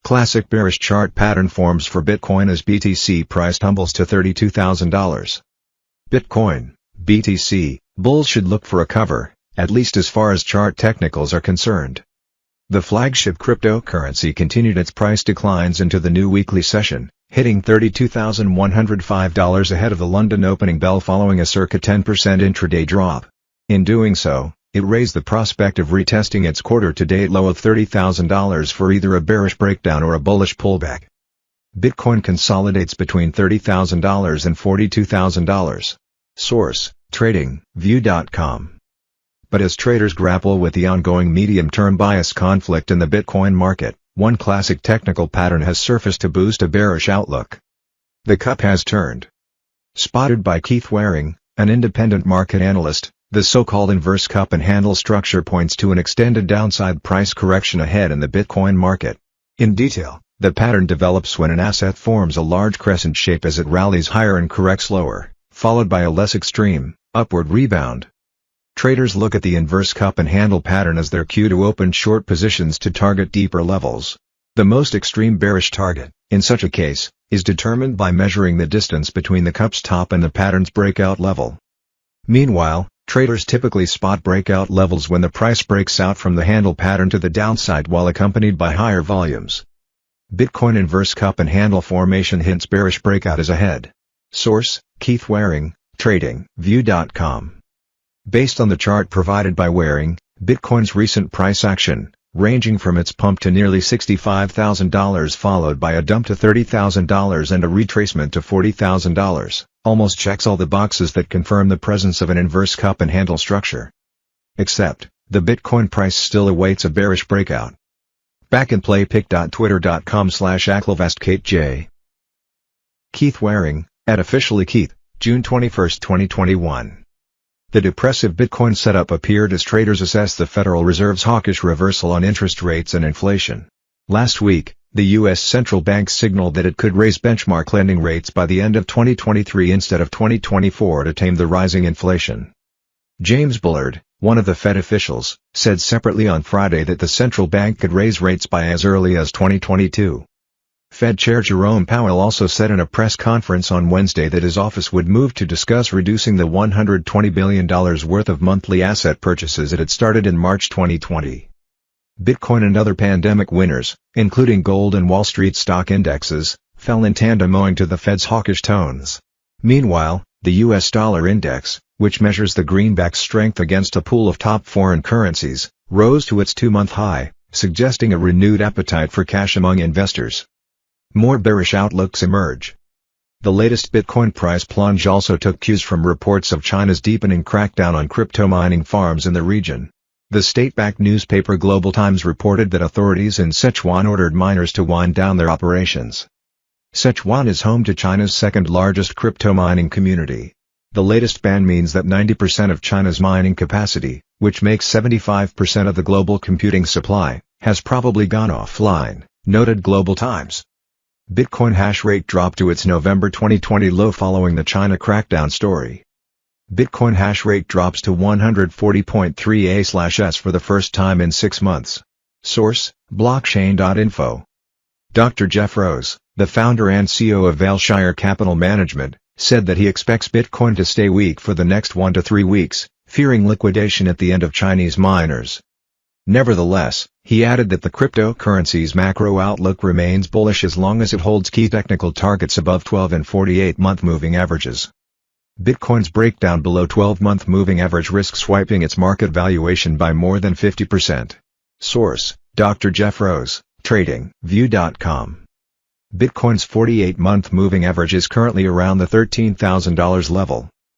Classic bearish chart pattern forms for Bitcoin as BTC price tumbles to $32,000. Bitcoin, BTC, bulls should look for a cover, at least as far as chart technicals are concerned. The flagship cryptocurrency continued its price declines into the new weekly session, hitting $32,105 ahead of the London opening bell following a circa 10% intraday drop. In doing so, it raised the prospect of retesting its quarter-to-date low of $30,000 for either a bearish breakdown or a bullish pullback. Bitcoin consolidates between $30,000 and $42,000. Source: TradingView.com. But as traders grapple with the ongoing medium-term bias conflict in the Bitcoin market, one classic technical pattern has surfaced to boost a bearish outlook. The cup has turned. Spotted by Keith Waring, an independent market analyst, the so-called inverse cup and handle structure points to an extended downside price correction ahead in the Bitcoin market. In detail, the pattern develops when an asset forms a large crescent shape as it rallies higher and corrects lower, followed by a less extreme, upward rebound. Traders look at the inverse cup and handle pattern as their cue to open short positions to target deeper levels. The most extreme bearish target, in such a case, is determined by measuring the distance between the cup's top and the pattern's breakout level. Meanwhile, traders typically spot breakout levels when the price breaks out from the handle pattern to the downside while accompanied by higher volumes. Bitcoin inverse cup and handle formation hints bearish breakout is ahead. Source: Keith Waring, TradingView.com. Based on the chart provided by Waring, Bitcoin's recent price action, ranging from its pump to nearly $65,000 followed by a dump to $30,000 and a retracement to $40,000, almost checks all the boxes that confirm the presence of an inverse cup and handle structure. Except, the Bitcoin price still awaits a bearish breakout. Back in play pic.twitter.com/AclavastKateJ. Keith Waring, @officially Keith, June 21, 2021. The depressive Bitcoin setup appeared as traders assess the Federal Reserve's hawkish reversal on interest rates and inflation. Last week, the U.S. central bank signaled that it could raise benchmark lending rates by the end of 2023 instead of 2024 to tame the rising inflation. James Bullard, one of the Fed officials, said separately on Friday that the central bank could raise rates by as early as 2022. Fed Chair Jerome Powell also said in a press conference on Wednesday that his office would move to discuss reducing the $120 billion worth of monthly asset purchases it had started in March 2020. Bitcoin and other pandemic winners, including gold and Wall Street stock indexes, fell in tandem owing to the Fed's hawkish tones. Meanwhile, the U.S. dollar index, which measures the greenback's strength against a pool of top foreign currencies, rose to its two-month high, suggesting a renewed appetite for cash among investors. More bearish outlooks emerge. The latest Bitcoin price plunge also took cues from reports of China's deepening crackdown on crypto mining farms in the region. The state-backed newspaper Global Times reported that authorities in Sichuan ordered miners to wind down their operations. Sichuan is home to China's second-largest crypto mining community. The latest ban means that 90% of China's mining capacity, which makes 75% of the global computing supply, has probably gone offline, noted Global Times. Bitcoin hash rate dropped to its November 2020 low following the China crackdown story. Bitcoin hash rate drops to 140.3 A/s for the first time in 6 months. Source: blockchain.info. Dr. Jeff Rose, the founder and CEO of Vailshire Capital Management, said that he expects Bitcoin to stay weak for the next 1 to 3 weeks, fearing liquidation at the end of Chinese miners. Nevertheless, he added that the cryptocurrency's macro outlook remains bullish as long as it holds key technical targets above 12 and 48-month moving averages. Bitcoin's breakdown below 12-month moving average risks wiping its market valuation by more than 50%. Source: Dr. Jeff Rose, TradingView.com. Bitcoin's 48-month moving average is currently around the $13,000 level.